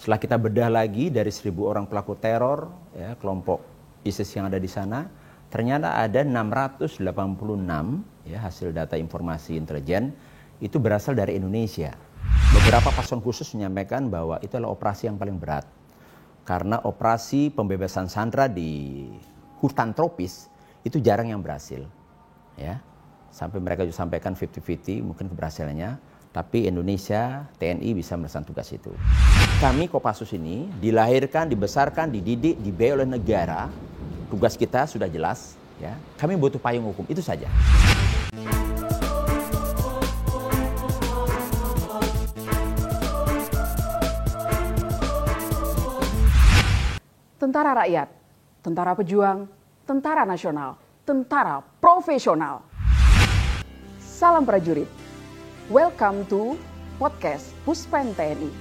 Setelah kita bedah lagi dari 1.000 orang pelaku teror, ya, kelompok ISIS yang ada di sana, ternyata ada 686 ya, hasil data informasi intelijen itu berasal dari Indonesia. Beberapa paslon khusus menyampaikan bahwa itu adalah operasi yang paling berat. Karena operasi pembebasan sandera di hutan tropis itu jarang yang berhasil. Ya. Sampai mereka juga sampaikan 50-50 mungkin keberhasilannya. Tapi Indonesia, TNI bisa melaksanakan tugas itu. Kami Kopassus ini dilahirkan, dibesarkan, dididik, dibiayai oleh negara. Tugas kita sudah jelas. Ya. Kami butuh payung hukum, itu saja. Tentara rakyat, tentara pejuang, tentara nasional, tentara profesional. Salam prajurit. Welcome to podcast Puspen TNI.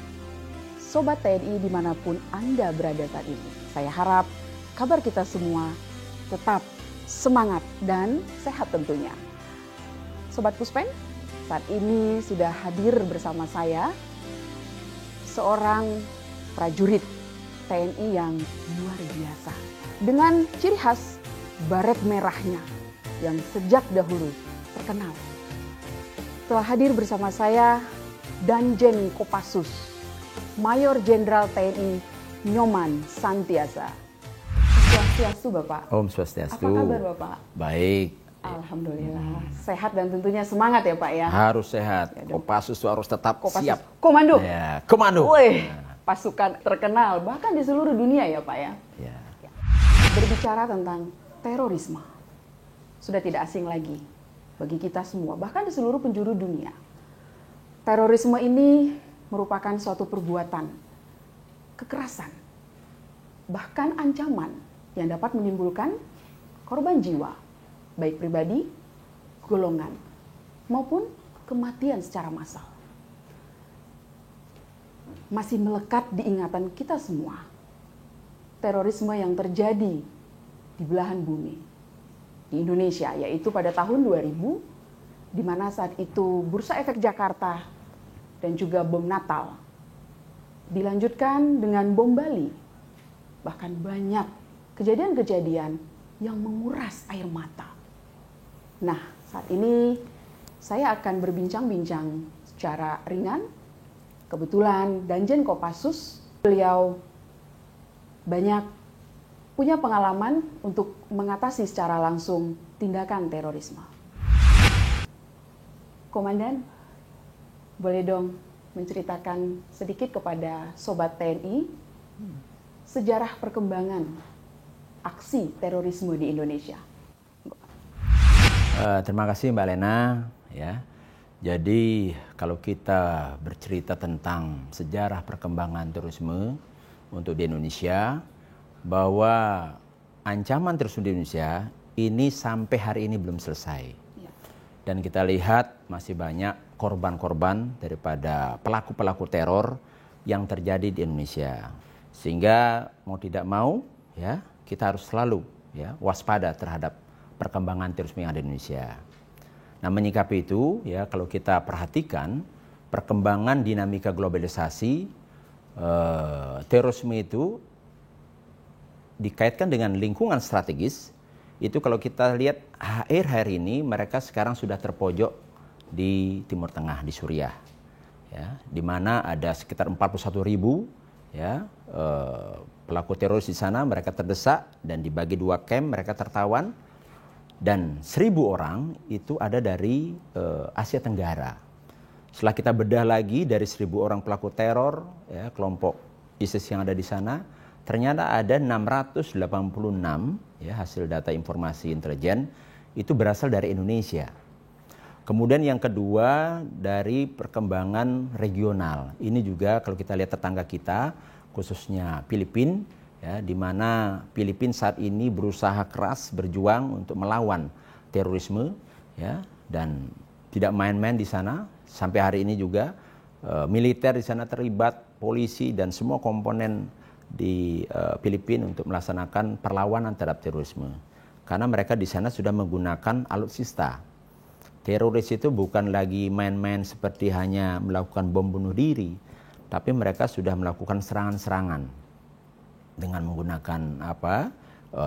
Sobat TNI dimanapun Anda berada saat ini. Saya harap kabar kita semua tetap semangat dan sehat tentunya. Sobat Puspen, saat ini sudah hadir bersama saya seorang prajurit TNI yang luar biasa. Dengan ciri khas baret merahnya yang sejak dahulu terkenal. Telah hadir bersama saya Danjen Kopassus, Mayor Jenderal TNI Nyoman Santiasa. Swastiastu Bapak. Om Swastiastu. Apa kabar Bapak? Baik. Alhamdulillah. Sehat dan tentunya semangat ya Pak ya. Harus sehat. Kopassus itu harus tetap Kopassus. siap. Komando. Ya, komando. Wih, pasukan terkenal bahkan di seluruh dunia ya Pak ya. Ya. Berbicara tentang terorisme sudah tidak asing lagi bagi kita semua, bahkan di seluruh penjuru dunia. Terorisme ini merupakan suatu perbuatan kekerasan, bahkan ancaman yang dapat menimbulkan korban jiwa, baik pribadi, golongan, maupun kematian secara massal. Masih melekat di ingatan kita semua, terorisme yang terjadi di belahan bumi. Di Indonesia, yaitu pada tahun 2000, di mana saat itu Bursa Efek Jakarta dan juga bom Natal. Dilanjutkan dengan bom Bali. Bahkan banyak kejadian-kejadian yang menguras air mata. Nah, saat ini saya akan berbincang-bincang secara ringan. Kebetulan Danjen Kopassus, beliau banyak punya pengalaman untuk mengatasi secara langsung tindakan terorisme. Komandan, boleh dong menceritakan sedikit kepada Sobat TNI sejarah perkembangan aksi terorisme di Indonesia. Terima kasih Mbak Lena. Ya. Jadi kalau kita bercerita tentang sejarah perkembangan terorisme untuk di Indonesia, bahwa ancaman terorisme di Indonesia ini sampai hari ini belum selesai. Dan kita lihat masih banyak korban-korban daripada pelaku-pelaku teror yang terjadi di Indonesia. Sehingga mau tidak mau ya, kita harus selalu ya, waspada terhadap perkembangan terorisme yang ada di Indonesia. Nah, menyikapi itu ya, kalau kita perhatikan perkembangan dinamika globalisasi, terorisme itu dikaitkan dengan lingkungan strategis. Itu kalau kita lihat akhir-akhir ini mereka sekarang sudah terpojok di Timur Tengah, di Suriah, ya, di mana ada sekitar 41.000 ya, pelaku teroris di sana. Mereka terdesak dan dibagi 2 camp, mereka tertawan, dan 1.000 orang itu ada dari Asia Tenggara. Setelah kita bedah lagi dari 1.000 orang pelaku teror, ya, kelompok ISIS yang ada di sana, ternyata ada 686 ya, hasil data informasi intelijen itu berasal dari Indonesia. Kemudian yang kedua dari perkembangan regional. Ini juga kalau kita lihat tetangga kita, khususnya Filipina, ya, di mana Filipina saat ini berusaha keras berjuang untuk melawan terorisme, ya, dan tidak main-main di sana. Sampai hari ini juga militer di sana terlibat, polisi dan semua komponen di Filipina untuk melaksanakan perlawanan terhadap terorisme. Karena mereka di sana sudah menggunakan alutsista. Teroris itu bukan lagi main-main seperti hanya melakukan bom bunuh diri, tapi mereka sudah melakukan serangan-serangan dengan menggunakan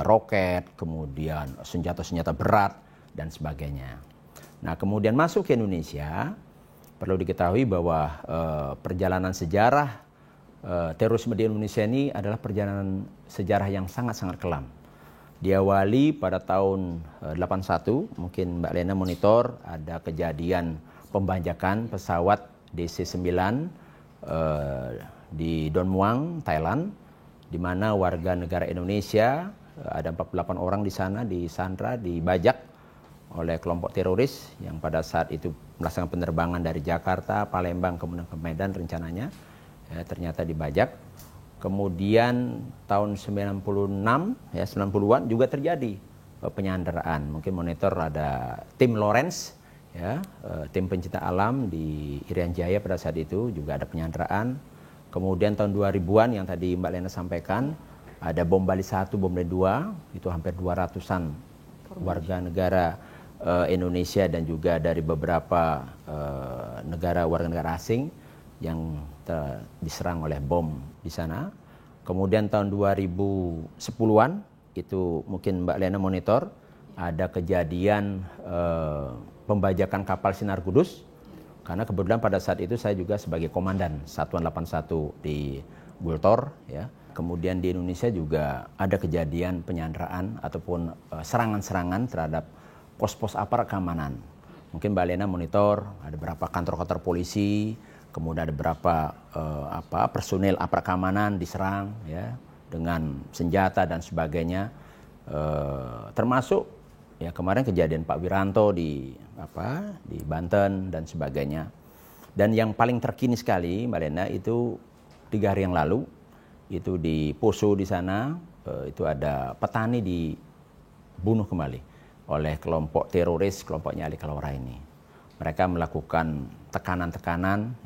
roket, kemudian senjata-senjata berat dan sebagainya. Nah, kemudian masuk ke Indonesia, perlu diketahui bahwa perjalanan sejarah terorisme di Indonesia ini adalah perjalanan sejarah yang sangat-sangat kelam. Diawali pada tahun 81, mungkin Mbak Lena monitor, ada kejadian pembajakan pesawat DC-9 di Don Muang, Thailand, di mana warga negara Indonesia, ada 48 orang di sana, disandra, dibajak oleh kelompok teroris yang pada saat itu melaksanakan penerbangan dari Jakarta, Palembang, kemudian ke Medan rencananya, ternyata dibajak. Kemudian tahun 96, 90-an juga terjadi penyanderaan. Mungkin monitor ada tim Lawrence, tim pencinta alam di Irian Jaya pada saat itu juga ada penyanderaan. Kemudian tahun 2000-an yang tadi Mbak Lena sampaikan, ada bom Bali 1, bom Bali 2, itu hampir 200-an warga negara Indonesia dan juga dari beberapa warga negara asing yang diserang oleh bom di sana. Kemudian tahun 2010-an, itu mungkin Mbak Lena monitor, ada kejadian pembajakan kapal Sinar Kudus, karena kebetulan pada saat itu saya juga sebagai komandan Satuan 81 di Gultor. Kemudian di Indonesia juga ada kejadian penyanderaan ataupun serangan-serangan terhadap pos-pos aparat keamanan. Mungkin Mbak Lena monitor, ada beberapa kantor-kantor polisi, kemudian ada beberapa personil aparat keamanan diserang dengan senjata dan sebagainya, termasuk kemarin kejadian Pak Wiranto di Banten dan sebagainya. Dan yang paling terkini sekali Mbak Lena itu 3 hari yang lalu, itu di Poso di sana, itu ada petani dibunuh kembali oleh kelompok teroris, kelompoknya Ali Kalora ini. Mereka melakukan tekanan-tekanan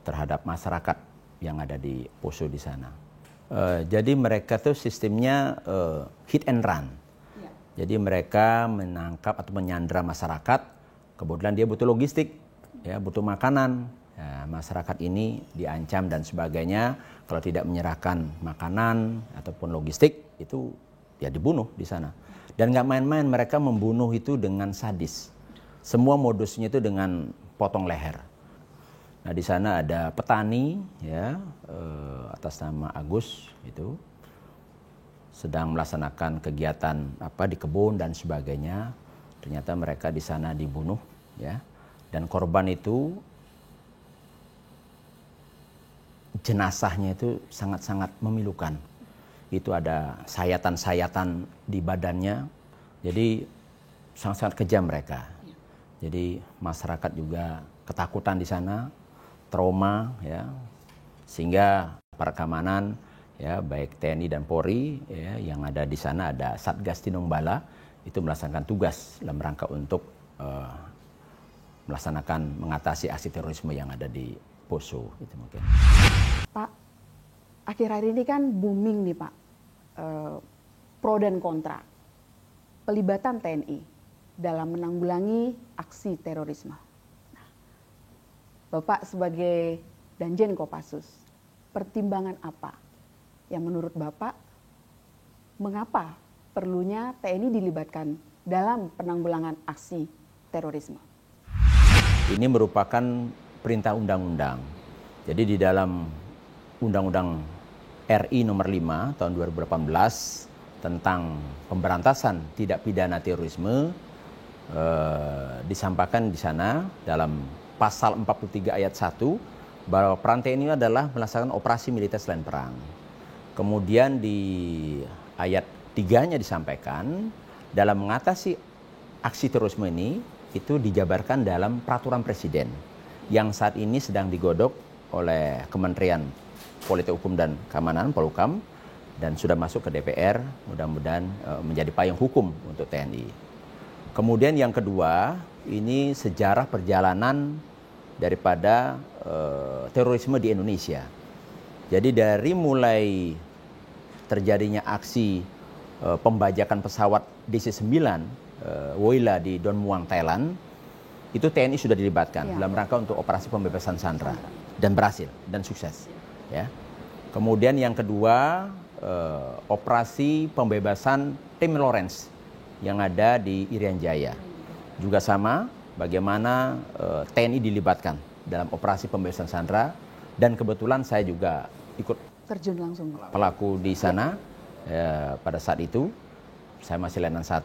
terhadap masyarakat yang ada di Poso di sana. Jadi mereka tuh sistemnya hit and run. Jadi mereka menangkap atau menyandra masyarakat, kemudian dia butuh logistik, butuh makanan. Masyarakat ini diancam dan sebagainya, kalau tidak menyerahkan makanan ataupun logistik itu dibunuh di sana. Dan nggak main-main, mereka membunuh itu dengan sadis. Semua modusnya itu dengan potong leher. Nah, di sana ada petani atas nama Agus itu sedang melaksanakan kegiatan di kebun dan sebagainya. Ternyata mereka di sana dibunuh dan korban itu jenazahnya itu sangat-sangat memilukan. Itu ada sayatan-sayatan di badannya. Jadi sangat-sangat kejam mereka. Jadi masyarakat juga ketakutan di sana, trauma sehingga para keamanan baik TNI dan Polri yang ada di sana, ada Satgas Tinombala itu melaksanakan tugas dalam rangka untuk mengatasi aksi terorisme yang ada di Poso itu mungkin. Pak, akhir-akhir ini kan booming nih Pak, pro dan kontra pelibatan TNI dalam menanggulangi aksi terorisme. Nah, Bapak sebagai Danjen Kopassus, pertimbangan apa yang menurut Bapak mengapa perlunya TNI dilibatkan dalam penanggulangan aksi terorisme? Ini merupakan perintah undang-undang. Jadi di dalam Undang-Undang RI nomor 5 tahun 2018 tentang pemberantasan tindak pidana terorisme disampaikan di sana dalam pasal 43 ayat 1 bahwa peran TNI adalah melaksanakan operasi militer selain perang. Kemudian di ayat 3-nya disampaikan dalam mengatasi aksi terorisme ini itu dijabarkan dalam peraturan presiden yang saat ini sedang digodok oleh Kementerian Politik Hukum dan Keamanan Polhukam dan sudah masuk ke DPR, mudah-mudahan menjadi payung hukum untuk TNI. Kemudian yang kedua, ini sejarah perjalanan daripada terorisme di Indonesia. Jadi dari mulai terjadinya aksi pembajakan pesawat DC-9 Woyla di Don Muang, Thailand, itu TNI sudah dilibatkan dalam rangka untuk operasi pembebasan sandera. dan berhasil dan sukses. Ya. Kemudian yang kedua, operasi pembebasan tim Lawrence yang ada di Irian Jaya. Juga sama, bagaimana TNI dilibatkan dalam operasi pembebasan sandera, dan kebetulan saya juga ikut terjun langsung pelaku di sana pada saat itu. Saya masih Letnan 1.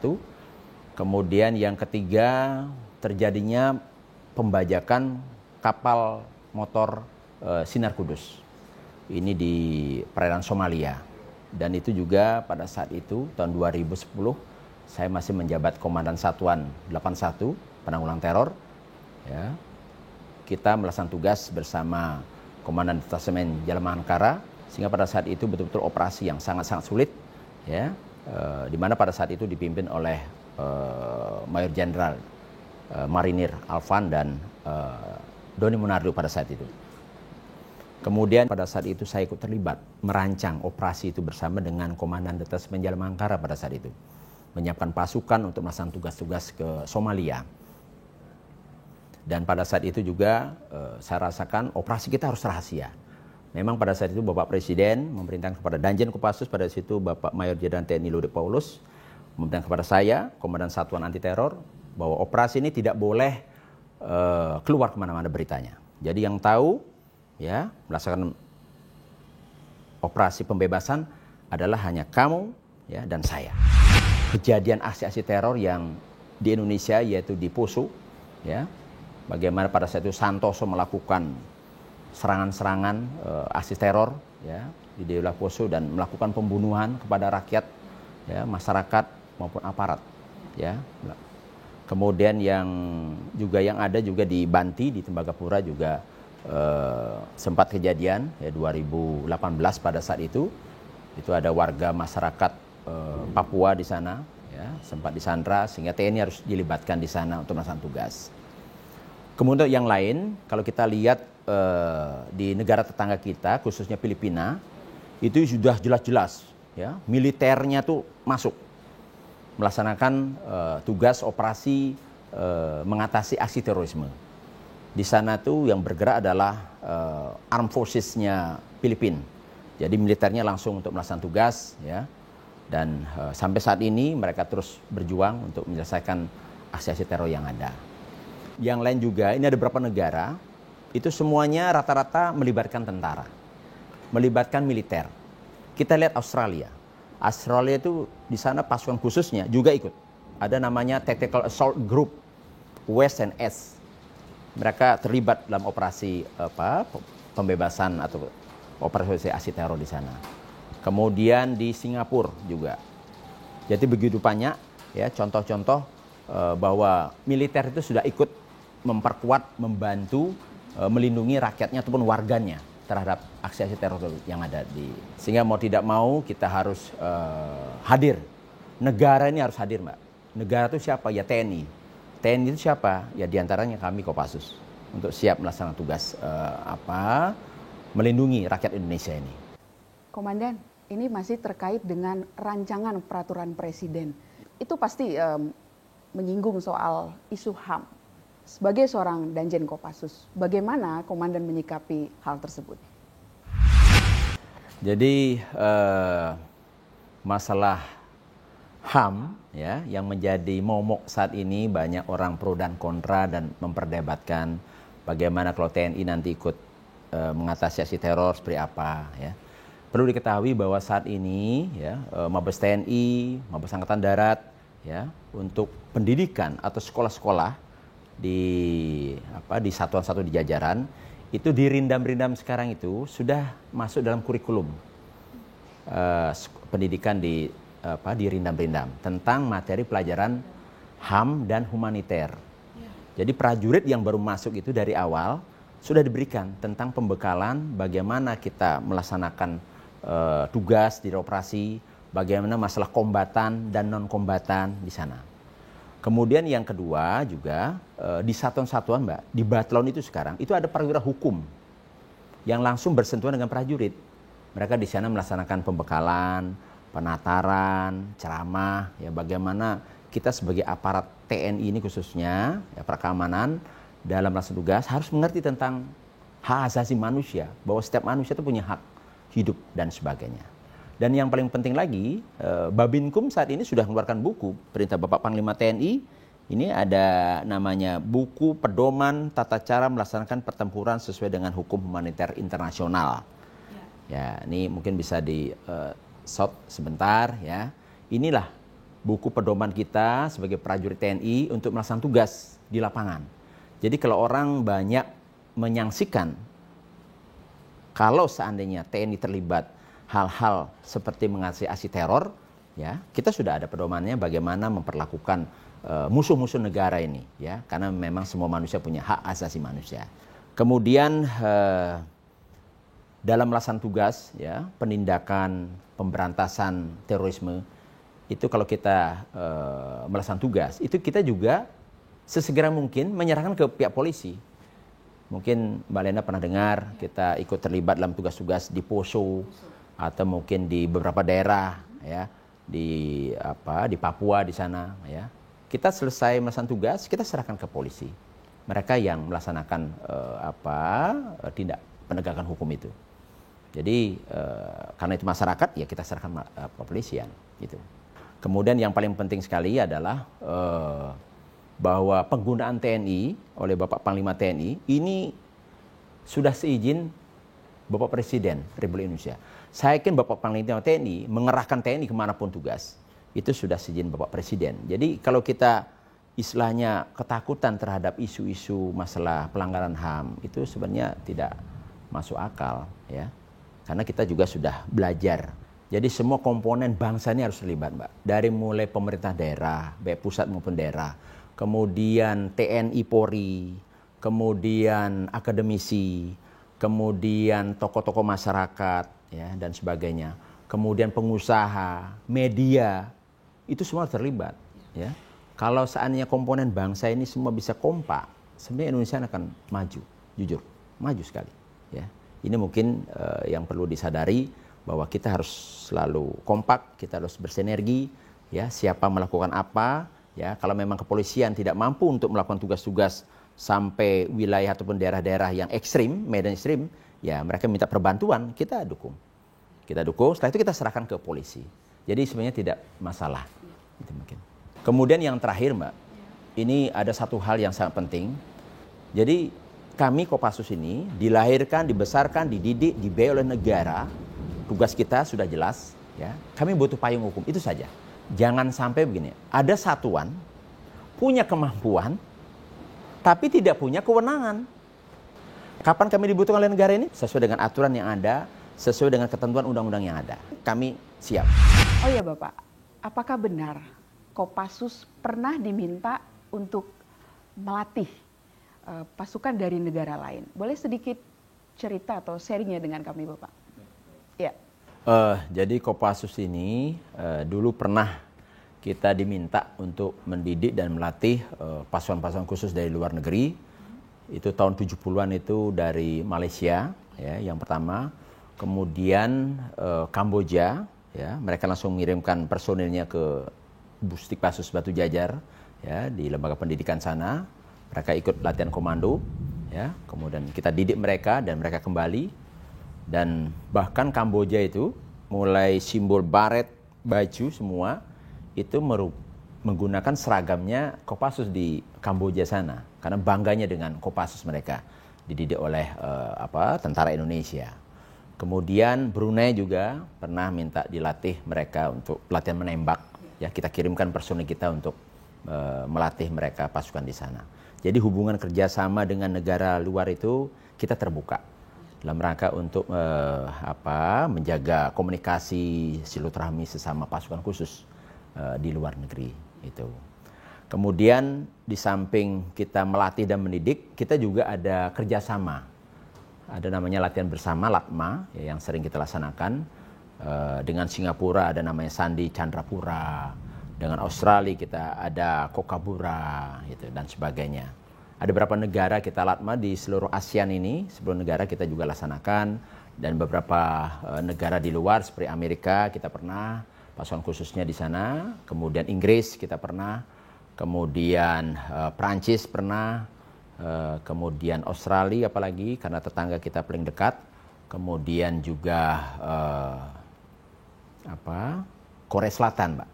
Kemudian yang ketiga, terjadinya pembajakan kapal motor Sinar Kudus. Ini di perairan Somalia. Dan itu juga pada saat itu tahun 2010 saya masih menjabat Komandan Satuan 81 Penanggulangan Teror. Ya. Kita melaksanakan tugas bersama Komandan Detasemen Jalaman Ankara, sehingga pada saat itu betul-betul operasi yang sangat-sangat sulit, ya, di mana pada saat itu dipimpin oleh Mayor Jenderal Marinir Alvan dan Doni Monardo pada saat itu. Kemudian pada saat itu saya ikut terlibat merancang operasi itu bersama dengan Komandan Detasemen Jalaman Ankara pada saat itu, menyiapkan pasukan untuk melaksanakan tugas-tugas ke Somalia. Dan pada saat itu juga saya rasakan operasi kita harus rahasia. Memang pada saat itu Bapak Presiden memerintahkan kepada Danjen Kopassus, pada situ Bapak Mayor Jenderal TNI Ludik Paulus, memerintahkan kepada saya, Komandan Satuan Anti Teror, bahwa operasi ini tidak boleh keluar kemana-mana beritanya. Jadi yang tahu, ya, melaksanakan operasi pembebasan adalah hanya kamu, ya, dan saya. Kejadian aksi-aksi teror yang di Indonesia, yaitu di Poso, ya, bagaimana pada saat itu Santoso melakukan serangan-serangan aksi teror, ya, di daerah Poso dan melakukan pembunuhan kepada rakyat, ya, masyarakat maupun aparat, ya. Kemudian yang ada juga di Banti, di Tembagapura juga sempat kejadian, ya, 2018 pada saat itu ada warga masyarakat Papua di sana, ya, sempat disandra sehingga TNI harus dilibatkan di sana untuk melaksanakan tugas. Kemudian yang lain, kalau kita lihat di negara tetangga kita, khususnya Filipina, itu sudah jelas-jelas, ya, militernya tuh masuk melaksanakan tugas operasi mengatasi aksi terorisme. Di sana tuh yang bergerak adalah armed forces-nya Filipina. Jadi militernya langsung untuk melaksanakan tugas, ya. Dan sampai saat ini mereka terus berjuang untuk menyelesaikan aksi-aksi teror yang ada. Yang lain juga, ini ada beberapa negara, itu semuanya rata-rata melibatkan tentara, melibatkan militer. Kita lihat Australia. Australia itu di sana pasukan khususnya juga ikut. Ada namanya Tactical Assault Group, West and East. Mereka terlibat dalam operasi pembebasan atau operasi aksi teror di sana. Kemudian di Singapura juga. Jadi begitu banyak, ya, contoh-contoh bahwa militer itu sudah ikut memperkuat, membantu, melindungi rakyatnya ataupun warganya terhadap aksi-aksi teror yang ada sehingga mau tidak mau kita harus hadir. Negara ini harus hadir, Mbak. Negara itu siapa? Ya TNI. TNI itu siapa? Ya diantaranya kami Kopassus untuk siap melaksanakan tugas melindungi rakyat Indonesia ini. Komandan, ini masih terkait dengan rancangan peraturan presiden. Itu pasti menyinggung soal isu HAM. Sebagai seorang Danjen Kopassus, bagaimana Komandan menyikapi hal tersebut? Jadi masalah HAM, ya, yang menjadi momok saat ini, banyak orang pro dan kontra dan memperdebatkan bagaimana kalau TNI nanti ikut mengatasi aksi teror seperti apa, ya. Perlu diketahui bahwa saat ini, ya, Mabes TNI, Mabes Angkatan Darat, ya, untuk pendidikan atau sekolah-sekolah di satuan-satuan di jajaran itu dirindam-rindam sekarang itu sudah masuk dalam kurikulum pendidikan di rindam-rindam tentang materi pelajaran HAM dan humaniter. Jadi prajurit yang baru masuk itu dari awal sudah diberikan tentang pembekalan bagaimana kita melaksanakan tugas di operasi, bagaimana masalah kombatan dan non kombatan di sana. Kemudian yang kedua juga di satuan-satuan, Mbak, di Batlon itu sekarang itu ada perwira hukum yang langsung bersentuhan dengan prajurit. Mereka di sana melaksanakan pembekalan, penataran, ceramah, ya, bagaimana kita sebagai aparat TNI ini khususnya, ya, perkeamanan dalam melaksanakan tugas harus mengerti tentang hak asasi manusia, bahwa setiap manusia itu punya hak hidup dan sebagainya. Dan yang paling penting lagi, Babinkum saat ini sudah mengeluarkan buku perintah Bapak Panglima TNI. Ini ada namanya buku pedoman tata cara melaksanakan pertempuran sesuai dengan hukum humaniter internasional. Ya, ini mungkin bisa di shot sebentar ya. Inilah buku pedoman kita sebagai prajurit TNI untuk melaksanakan tugas di lapangan. Jadi kalau orang banyak menyaksikan kalau seandainya TNI terlibat hal-hal seperti mengatasi aksi teror, ya kita sudah ada pedomannya bagaimana memperlakukan musuh-musuh negara ini, ya karena memang semua manusia punya hak asasi manusia. Kemudian dalam melaksanakan tugas, ya penindakan pemberantasan terorisme itu kalau kita melaksanakan tugas itu kita juga sesegera mungkin menyerahkan ke pihak polisi. Mungkin Mbak Lena pernah dengar kita ikut terlibat dalam tugas-tugas di Poso atau mungkin di beberapa daerah, ya di Papua di sana, ya. Kita selesai melaksanakan tugas, kita serahkan ke polisi. Mereka yang melaksanakan tindak penegakan hukum itu. Jadi karena itu masyarakat, ya kita serahkan kepolisian. Gitu. Kemudian yang paling penting sekali adalah bahwa penggunaan TNI oleh Bapak Panglima TNI ini sudah seizin Bapak Presiden Republik Indonesia. Saya yakin Bapak Panglima TNI mengerahkan TNI kemanapun tugas. Itu sudah seizin Bapak Presiden. Jadi kalau kita istilahnya ketakutan terhadap isu-isu masalah pelanggaran HAM itu sebenarnya tidak masuk akal, ya. Karena kita juga sudah belajar. Jadi semua komponen bangsa ini harus terlibat, Mbak. Dari mulai pemerintah daerah, baik pusat maupun daerah, kemudian TNI Polri, kemudian akademisi, kemudian tokoh-tokoh masyarakat, ya dan sebagainya. Kemudian pengusaha, media, itu semua terlibat, ya. Kalau seandainya komponen bangsa ini semua bisa kompak, sebenarnya Indonesia akan maju, jujur, maju sekali, ya. Ini mungkin yang perlu disadari bahwa kita harus selalu kompak, kita harus bersinergi, ya. Siapa melakukan apa, ya. Kalau memang kepolisian tidak mampu untuk melakukan tugas-tugas sampai wilayah ataupun daerah-daerah yang ekstrim, medan ekstrim, ya mereka minta perbantuan, kita dukung. Kita dukung, setelah itu kita serahkan ke polisi. Jadi sebenarnya tidak masalah. Itu mungkin. Kemudian yang terakhir, Mbak, ini ada satu hal yang sangat penting. Jadi kami Kopassus ini dilahirkan, dibesarkan, dididik, dibiayai oleh negara. Tugas kita sudah jelas, ya. Kami butuh payung hukum, itu saja. Jangan sampai begini, ada satuan punya kemampuan tapi tidak punya kewenangan. Kapan kami dibutuhkan oleh negara ini? Sesuai dengan aturan yang ada, sesuai dengan ketentuan undang-undang yang ada. Kami siap. Oh ya Bapak, apakah benar Kopassus pernah diminta untuk melatih pasukan dari negara lain? Boleh sedikit cerita atau sharingnya dengan kami Bapak? Ya. Jadi Kopassus ini dulu pernah kita diminta untuk mendidik dan melatih pasukan-pasukan khusus dari luar negeri. Itu tahun 70-an itu dari Malaysia, ya, yang pertama. Kemudian Kamboja, ya, mereka langsung mengirimkan personilnya ke Pusdikpassus Batu Jajar, ya, di lembaga pendidikan sana. Mereka ikut latihan komando, ya. Kemudian kita didik mereka dan mereka kembali. Dan bahkan Kamboja itu mulai simbol baret, baju semua itu menggunakan seragamnya Kopassus di Kamboja sana karena bangganya dengan Kopassus mereka dididik oleh tentara Indonesia. Kemudian Brunei juga pernah minta dilatih mereka untuk latihan menembak, ya kita kirimkan personil kita untuk melatih mereka pasukan di sana. Jadi hubungan kerjasama dengan negara luar itu kita terbuka dalam rangka untuk menjaga komunikasi silaturahmi sesama pasukan khusus di luar negeri itu. Kemudian di samping kita melatih dan mendidik, kita juga ada kerjasama. Ada namanya latihan bersama LATMA, ya, yang sering kita laksanakan. Dengan Singapura ada namanya Sandi Chandrapura. Dengan Australia kita ada Kokabura gitu, dan sebagainya. Ada beberapa negara kita LATMA di seluruh ASEAN ini, 10 negara kita juga laksanakan. Dan beberapa negara di luar seperti Amerika kita pernah, pasukan khususnya di sana. Kemudian Inggris kita pernah, kemudian Prancis pernah, kemudian Australia apalagi karena tetangga kita paling dekat, kemudian juga Korea Selatan, Mbak.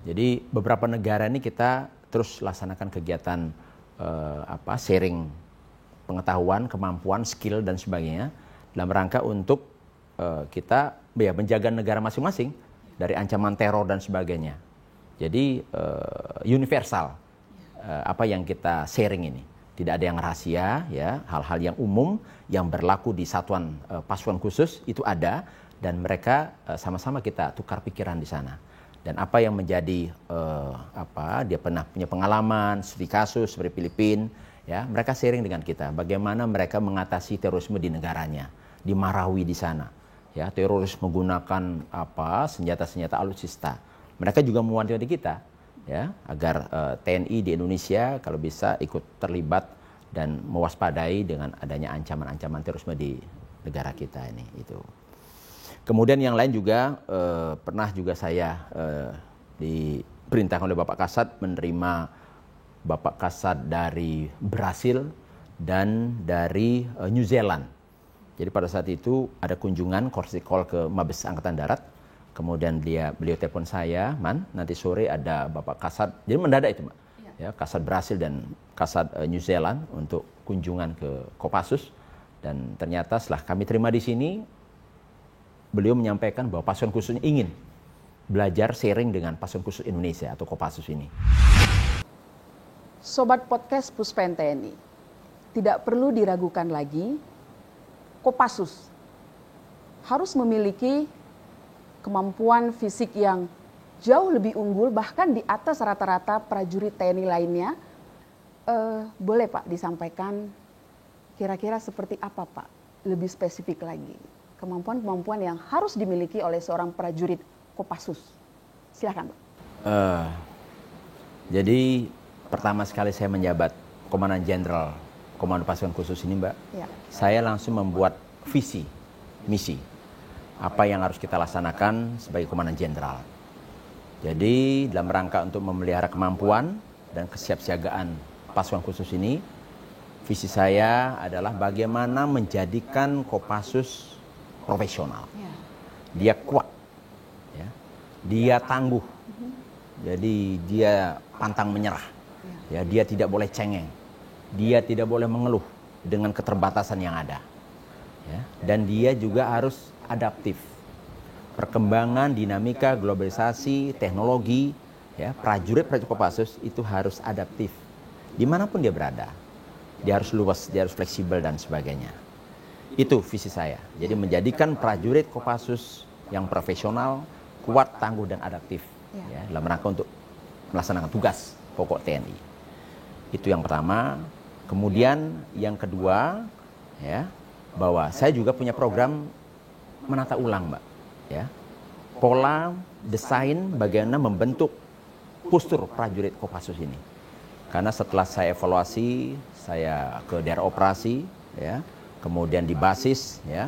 Jadi beberapa negara ini kita terus laksanakan kegiatan sharing pengetahuan, kemampuan, skill dan sebagainya dalam rangka untuk kita menjaga negara masing-masing dari ancaman teror dan sebagainya. Jadi universal apa yang kita sharing ini. Tidak ada yang rahasia, ya, hal-hal yang umum yang berlaku di satuan pasukan khusus itu ada dan mereka sama-sama kita tukar pikiran di sana. Dan apa yang menjadi dia pernah punya pengalaman studi kasus seperti Filipina, ya, mereka sharing dengan kita bagaimana mereka mengatasi terorisme di negaranya, di Marawi di sana. Ya, teroris menggunakan senjata-senjata alutsista. Mereka juga mewanti-wanti kita, ya, agar TNI di Indonesia kalau bisa ikut terlibat dan mewaspadai dengan adanya ancaman-ancaman terorisme di negara kita ini. Itu. Kemudian yang lain juga pernah juga saya diperintahkan oleh Bapak Kasat menerima Bapak Kasat dari Brasil dan dari New Zealand. Jadi pada saat itu ada kunjungan courtesy call ke Mabes Angkatan Darat. Kemudian beliau telepon saya, nanti sore ada Bapak Kasat. Jadi mendadak itu, Mbak. Ya, Kasat Brasil dan Kasat New Zealand untuk kunjungan ke Kopassus. Dan ternyata setelah kami terima di sini, beliau menyampaikan bahwa pasukan khususnya ingin belajar sharing dengan pasukan khusus Indonesia atau Kopassus ini. Sobat Podcast Puspen TNI, tidak perlu diragukan lagi, Kopassus harus memiliki kemampuan fisik yang jauh lebih unggul, bahkan di atas rata-rata prajurit TNI lainnya. Boleh Pak disampaikan kira-kira seperti apa Pak? Lebih spesifik lagi. Kemampuan-kemampuan yang harus dimiliki oleh seorang prajurit Kopassus. Silakan Pak. Jadi pertama sekali saya menjabat Komandan Jenderal Komando Pasukan Khusus ini, Mbak, ya, saya langsung membuat visi, misi. Apa yang harus kita laksanakan sebagai Komandan Jenderal. Jadi dalam rangka untuk memelihara kemampuan dan kesiapsiagaan pasukan khusus ini, visi saya adalah bagaimana menjadikan Kopassus profesional. Dia kuat, ya, dia tangguh, jadi dia pantang menyerah, ya, dia tidak boleh cengeng, dia tidak boleh mengeluh dengan keterbatasan yang ada, ya, dan dia juga harus adaptif. Perkembangan, dinamika, globalisasi, teknologi, ya, prajurit-prajurit Kopassus itu harus adaptif. Dimanapun dia berada, dia harus luas, dia harus fleksibel dan sebagainya. Itu visi saya. Jadi menjadikan prajurit Kopassus yang profesional, kuat, tangguh dan adaptif, ya, dalam rangka untuk melaksanakan tugas pokok TNI. Itu yang pertama. Kemudian yang kedua, ya, bahwa saya juga punya program menata ulang, Mbak, ya, pola desain bagaimana membentuk postur prajurit Kopassus ini. Karena setelah saya evaluasi, saya ke daerah operasi, ya, kemudian di basis, ya,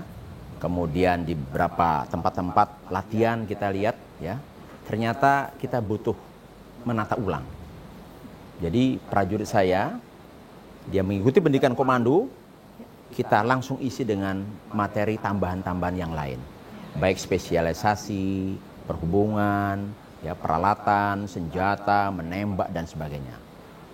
kemudian di beberapa tempat-tempat latihan kita lihat, ya, ternyata kita butuh menata ulang. Jadi prajurit saya, dia mengikuti pendidikan komando, kita langsung isi dengan materi tambahan-tambahan yang lain. Baik spesialisasi, perhubungan, ya, peralatan, senjata, menembak, dan sebagainya.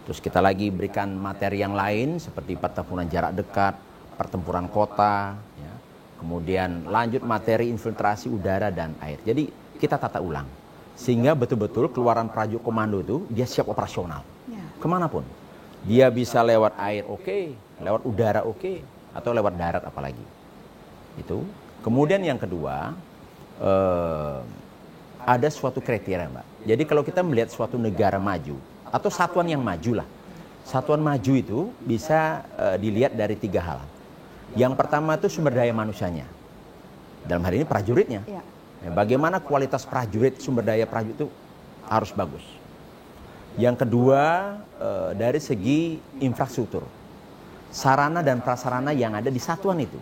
Terus kita lagi berikan materi yang lain seperti pertempuran jarak dekat, pertempuran kota, ya. Kemudian lanjut materi infiltrasi udara dan air. Jadi kita tata ulang. Sehingga betul-betul keluaran prajurit komando itu dia siap operasional. Kemanapun. Dia bisa lewat air oke, lewat udara oke, atau lewat darat apalagi. Itu. Kemudian yang kedua, ada suatu kriteria, Mbak. Jadi kalau kita melihat suatu negara maju atau satuan yang maju lah, satuan maju itu bisa dilihat dari 3 hal. Yang pertama itu sumber daya manusianya. Dalam hal ini prajuritnya. Ya, bagaimana kualitas prajurit, sumber daya prajurit itu harus bagus. Yang kedua, dari segi infrastruktur, sarana dan prasarana yang ada di satuan itu.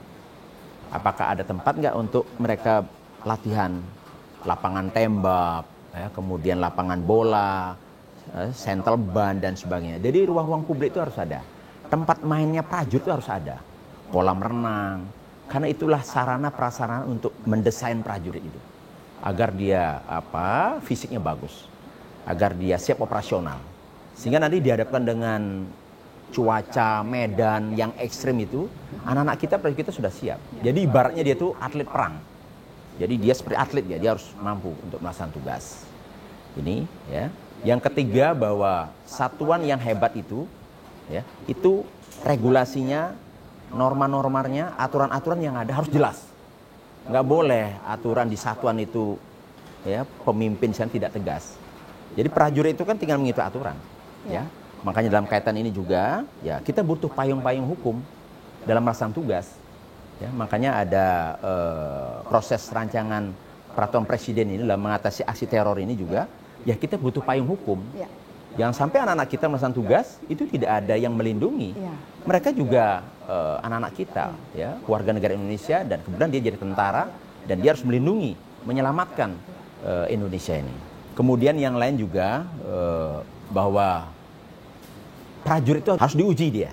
Apakah ada tempat nggak untuk mereka latihan, lapangan tembak, ya, kemudian lapangan bola, sentel ban dan sebagainya. Jadi ruang-ruang publik itu harus ada. tempat mainnya prajurit itu harus ada. Kolam renang. Karena itulah sarana prasarana untuk mendesain prajurit itu. Agar dia fisiknya bagus. Agar dia siap operasional. Sehingga nanti dihadapkan dengan cuaca, medan yang ekstrim itu, anak-anak kita, prajurit kita sudah siap. Jadi ibaratnya dia tuh atlet perang. Jadi dia seperti atlet ya, dia harus mampu untuk melaksanakan tugas. Ini ya. Yang ketiga bahwa satuan yang hebat itu ya, itu regulasinya, norma-normanya, aturan-aturan yang ada harus jelas. Nggak boleh aturan di satuan itu ya pemimpin tidak tegas. Jadi prajurit itu kan tinggal mengikuti aturan. Ya. Makanya dalam kaitan ini juga ya kita butuh payung-payung hukum dalam melaksanakan tugas. Ya, makanya ada proses rancangan peraturan presiden ini dalam mengatasi aksi teror ini juga ya kita butuh payung hukum. Ya. Jangan sampai anak-anak kita melaksanakan tugas itu tidak ada yang melindungi. Ya. Mereka juga anak-anak kita ya warga negara Indonesia dan kemudian dia jadi tentara dan dia harus melindungi, menyelamatkan Indonesia ini. Kemudian yang lain juga bahwa prajurit itu harus diuji dia.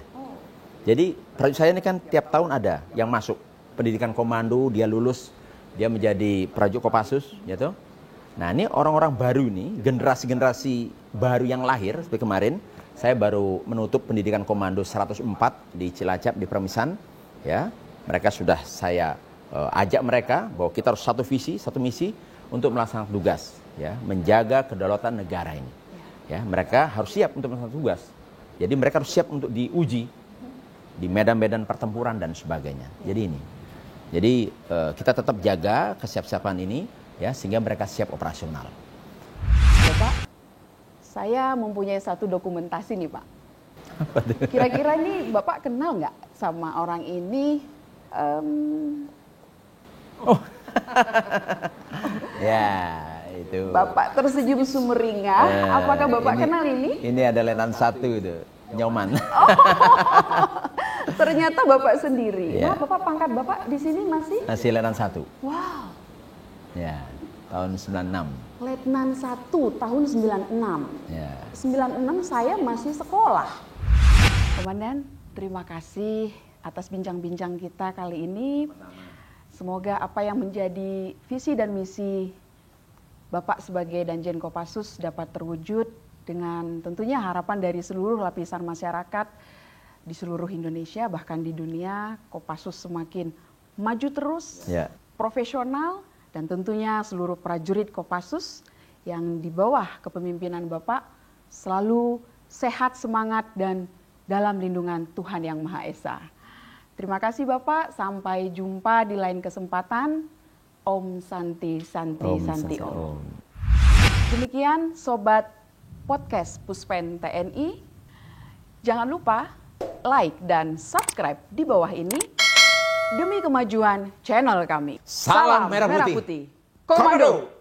Jadi prajurit saya ini kan tiap tahun ada yang masuk pendidikan komando, dia lulus, dia menjadi prajurit Kopassus, gitu. Nah ini orang-orang baru ini, generasi-generasi baru yang lahir, seperti kemarin, saya baru menutup pendidikan komando 104 di Cilacap, di Permisan, ya. Mereka sudah saya ajak mereka bahwa kita harus satu visi, satu misi untuk melaksanakan tugas, ya, menjaga kedaulatan negara ini. Ya, mereka harus siap untuk melaksanakan tugas. Jadi mereka harus siap untuk diuji di medan-medan pertempuran dan sebagainya. Jadi ini. Jadi kita tetap jaga kesiapsiapan ini ya sehingga mereka siap operasional. Bapak, saya mempunyai satu dokumentasi nih, Pak. Kira-kira ini Bapak kenal nggak sama orang ini? Ya, itu. Bapak tersenyum sumringah. Apakah Bapak kenal ini? Ini ada Letnan 1 itu. Nyoman. Ternyata Bapak sendiri. Ya. Nah, Bapak pangkat Bapak di sini masih Letnan 1. Wow. Ya, tahun 96. Letnan 1 tahun 96. Ya. 96 saya masih sekolah. Komandan, terima kasih atas bincang-bincang kita kali ini. Semoga apa yang menjadi visi dan misi Bapak sebagai Danjen Kopassus dapat terwujud dengan tentunya harapan dari seluruh lapisan masyarakat di seluruh Indonesia, bahkan di dunia. Kopassus semakin maju terus, profesional, dan tentunya seluruh prajurit Kopassus yang di bawah kepemimpinan Bapak selalu sehat, semangat, dan dalam lindungan Tuhan Yang Maha Esa. Terima kasih Bapak, sampai jumpa di lain kesempatan. Om Santi Santi Santi Om. Demikian Sobat Podcast Puspen TNI. Jangan lupa like dan subscribe di bawah ini demi kemajuan channel kami. Salam Merah Putih. Komando.